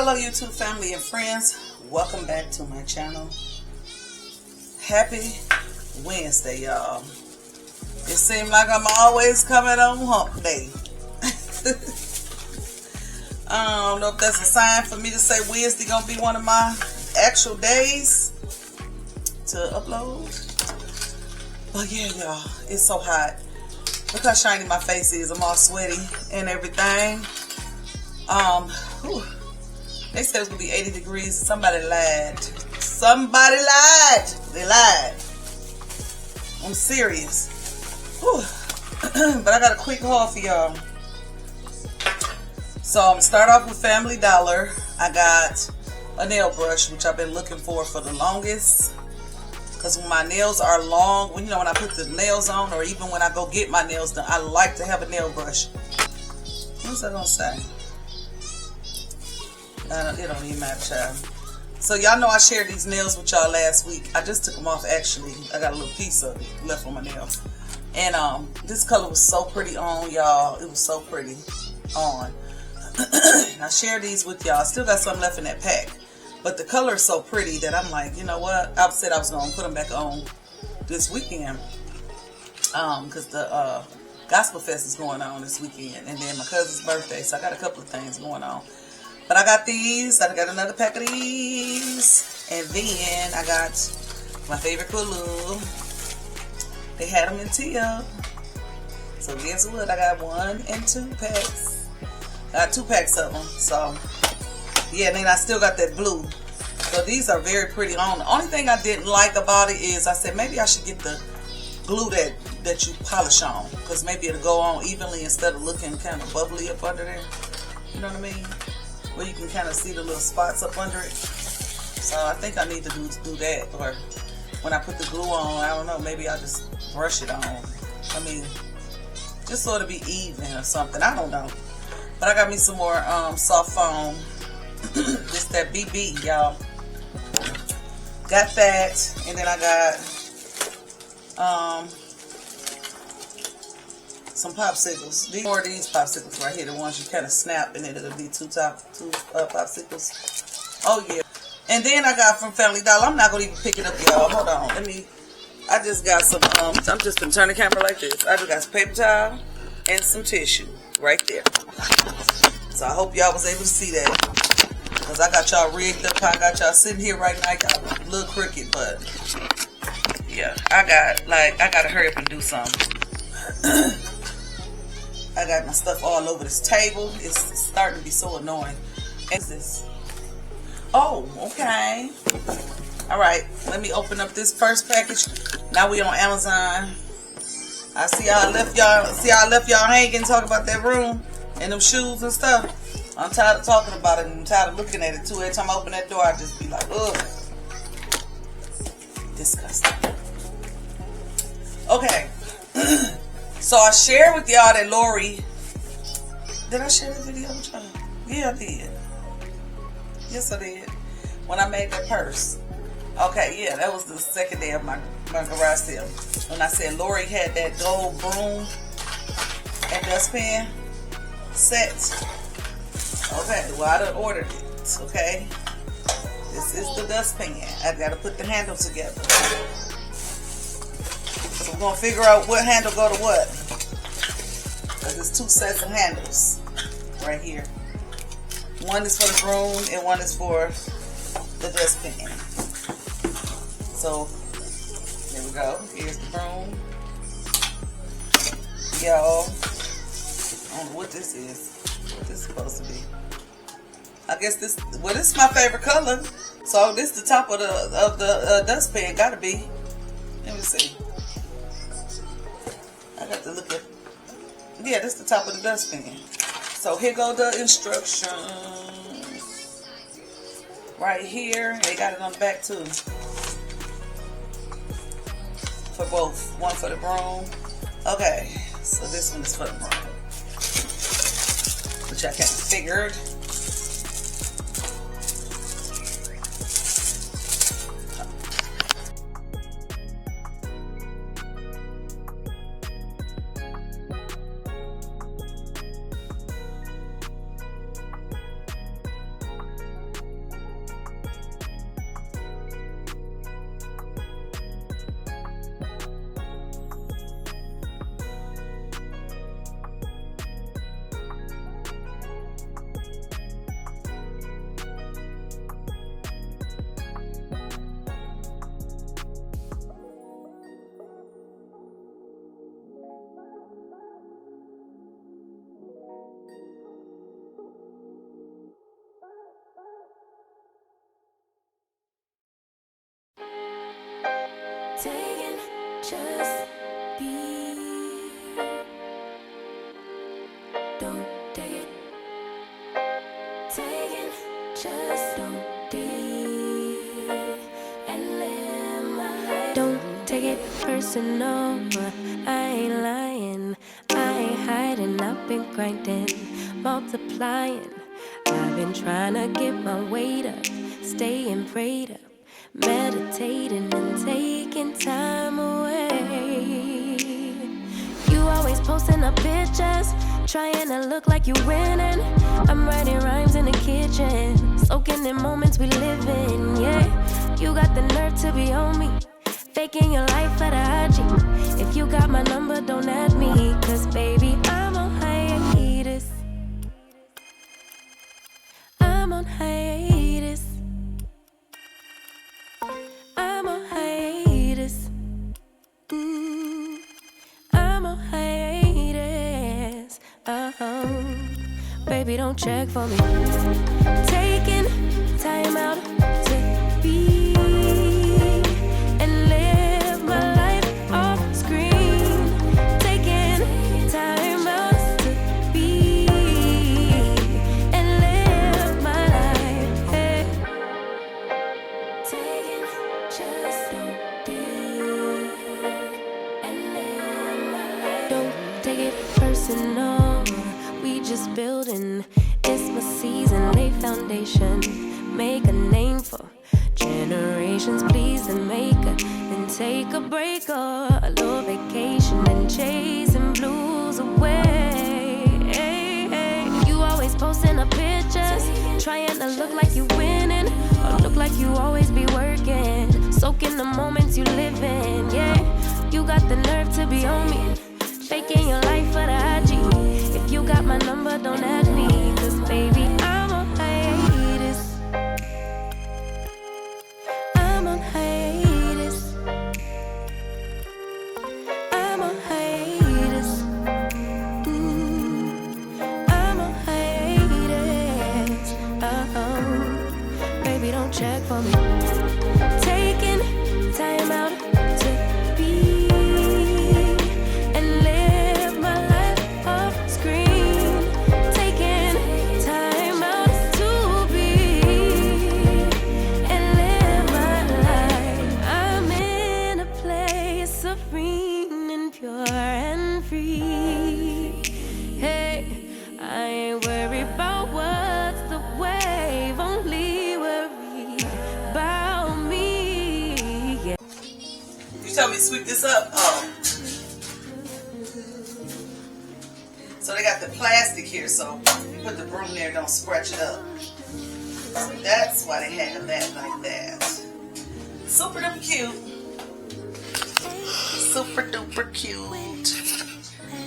Hello YouTube family and friends, welcome back to my channel. Happy Wednesday, y'all. It seems like I'm always coming on hump day. I don't know if that's a sign for me to say Wednesday gonna be one of my actual days to upload. But yeah, y'all, it's so hot. Look how shiny my face is. I'm all sweaty and everything. Whew. They said it was gonna be 80 degrees. Somebody lied. Somebody lied. They lied. I'm serious. Whew. But I got a quick haul for y'all. So I'm gonna start off with Family Dollar. I got a nail brush, which I've been looking for the longest. Because when my nails are long, when I put the nails on, or even when I go get my nails done, I like to have a nail brush. What's that gonna say? It don't even matter, child. So y'all know I shared these nails with y'all last week. I just took them off actually. I got a little piece of it left on my nails. And this color was so pretty on, y'all. It was so pretty on. And I shared these with y'all. I still got some left in that pack. But the color is so pretty that I'm like, you know what? I said I was going to put them back on this weekend. Because the Gospel Fest is going on this weekend. And then my cousin's birthday. So I got a couple of things going on. But I got these. I got another pack of these. And then I got my favorite Kulu. They had them in teal. So guess what? I got 1 and 2 packs. I got 2 packs of them. So yeah, and then I still got that blue. So these are very pretty on. The only thing I didn't like about it is I said maybe I should get the glue that you polish on. Because maybe it'll go on evenly instead of looking kind of bubbly up under there. You know what I mean? Where you can kind of see the little spots up under it. So I think I need to do that. Or when I put the glue on, I don't know, maybe I'll just brush it on. I mean, just so it'll be even or something. I don't know. But I got me some more soft foam. This that BB, y'all. Got that. And then I got some popsicles. These are these popsicles right here, the ones you kind of snap and then it'll be two popsicles. Oh yeah. And then I got from Family Dollar. I'm not gonna even pick it up, y'all. Hold on. I just got some I'm just gonna turn the camera like this. I just got some paper towel and some tissue right there. So I hope y'all was able to see that. Because I got y'all rigged up. I got y'all sitting here right now. Y'all a little crooked, but yeah, I gotta hurry up and do something. I got my stuff all over this table. It's starting to be so annoying. What's this? Oh, okay. All right, let me open up this first package. Now we on Amazon. I see I left y'all hanging, talking about that room and them shoes and stuff. I'm tired of talking about it and I'm tired of looking at it too. Every time I open that door, I just be like, ugh. Disgusting. Okay. So I shared with y'all that Lori. Did I share the video with y'all? Yeah, I did. Yes, I did. When I made that purse. Okay, yeah, that was the second day of my garage sale. When I said Lori had that gold broom and dustpan set. Okay, well I done ordered it. Okay. This is the dustpan. I gotta put the handle together. So we're gonna figure out what handle go to what. Because there's 2 sets of handles right here. One is for the broom and one is for the dustpan. So there we go. Here's the broom. Y'all, I don't know what this is. What this is supposed to be. I guess this is my favorite color. So this is the top of the dustpan. Gotta be. Let me see. I got to look at. Yeah, this is the top of the dustpan. So here go the instructions. Right here. They got it on the back too. For both. One for the broom. Okay. So this one is for the broom. Which I kind of figured. Taking, just be. Don't take it. Taking, just don't be. And live my life. Don't take it personal. I ain't lying. I ain't hiding. I've been grinding, multiplying. I've been trying to get my weight up, staying prayed up, meditating and taking time away. You always posting up pictures, trying to look like you winning. I'm writing rhymes in the kitchen, soaking in moments we live in. Yeah, you got the nerve to be on me, faking your life for the IG. If you got my number, don't add me, cause baby, I'm on hiatus. I'm on hiatus. I'm on hiatus. I'm on hiatus. Baby, don't check for me. Taking time out to be and live my life off screen. Taking time out to be and live my life. Hey. Taking just don't be and live my life. Don't take it personal. We just building. It's my season, lay foundation. Make a name for generations, please, and make a, then take a break or a little vacation and chasing blues away. Hey, hey. You always posting up pictures, trying to look like you winning, or look like you always be working, soaking the moments you live in. Yeah, you got the nerve to be on me, faking your life for the IG. If you got my number, don't add me, cause baby, I'm on hiatus. I'm on hiatus. I'm on hiatus. I'm on hiatus. Baby, don't check for me. Taking time out to be and live my life off screen. Taking time out to be and live my life. I'm in a place serene and pure and free. Hey, I ain't worried about what's the wave, only worry about me. Yeah. You tell me to sweep this up? Oh. So they got the plastic here, so you put the broom there, don't scratch it up. So that's why they have that like that. Super duper cute. Super duper cute.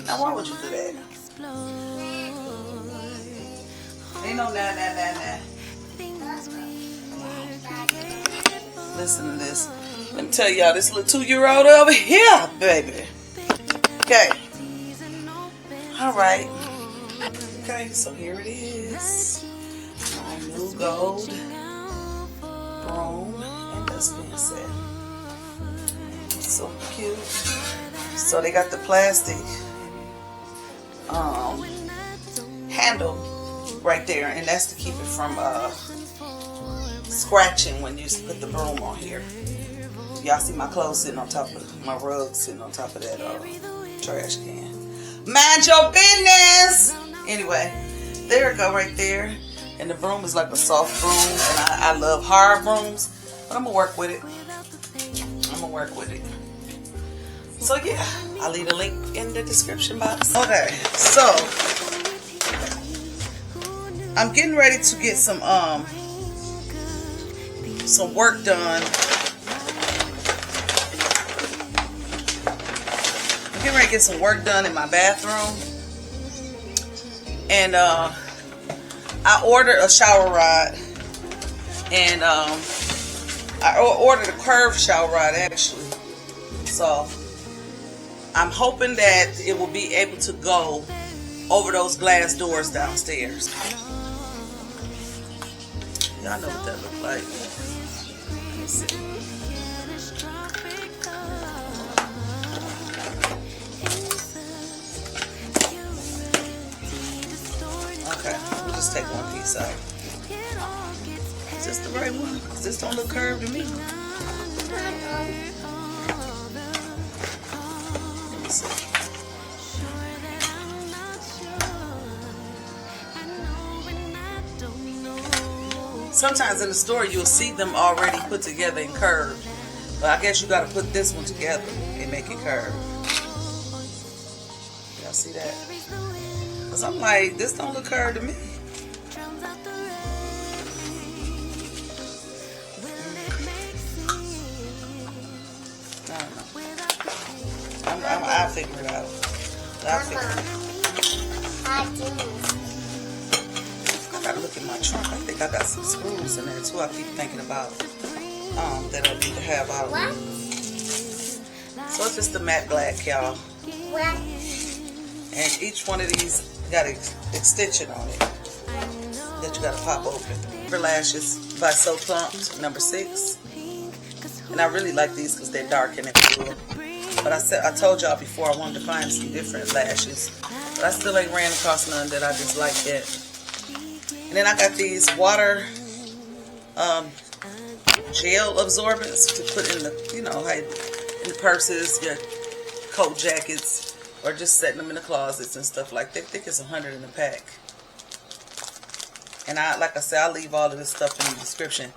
Now why would you do that? Ain't no nah. Listen to this. Let me tell y'all, this little 2-year-old over here, baby. Okay. Alright. Okay, so here it is. My new gold Broom and Dustpan set. So cute. So they got the plastic handle right there, and that's to keep it from scratching when you put the broom on here. Y'all see my clothes sitting on top of my rug, sitting on top of that trash can. Mind your business. Anyway, there it go right there. And the broom is like a soft broom, and I love hard brooms, but I'm gonna work with it. So yeah, I'll leave a link in the description box. Okay, so I'm getting ready to get some work done. I'm getting ready to get some work done in my bathroom, and I ordered a shower rod, and I ordered a curved shower rod actually. So I'm hoping that it will be able to go over those glass doors downstairs. Y'all know what that looks like. Let me see. take one piece out. Is this the right one? This don't look curved to me. Let me see. Sometimes in the store you'll see them already put together and curved. But I guess you gotta put this one together and make it curved. Y'all see that? Cause I'm like, this don't look curved to me. I don't know. I'll figure it out. I'll figure it out. I gotta look in my trunk. I think I got some screws in there too. I keep thinking about that I need to have out. So it's just the matte black, y'all. And each one of these got an extension on it that you gotta pop open. For lashes by So Plumped, number 6. And I really like these because they're dark and they're cool. But I told y'all before I wanted to find some different lashes. But I still ain't ran across none that I just like yet. And then I got these water gel absorbents to put in the, you know, in the purses, your coat jackets, or just setting them in the closets and stuff like that. I think it's 100 in a pack. And like I said, I'll leave all of this stuff in the description.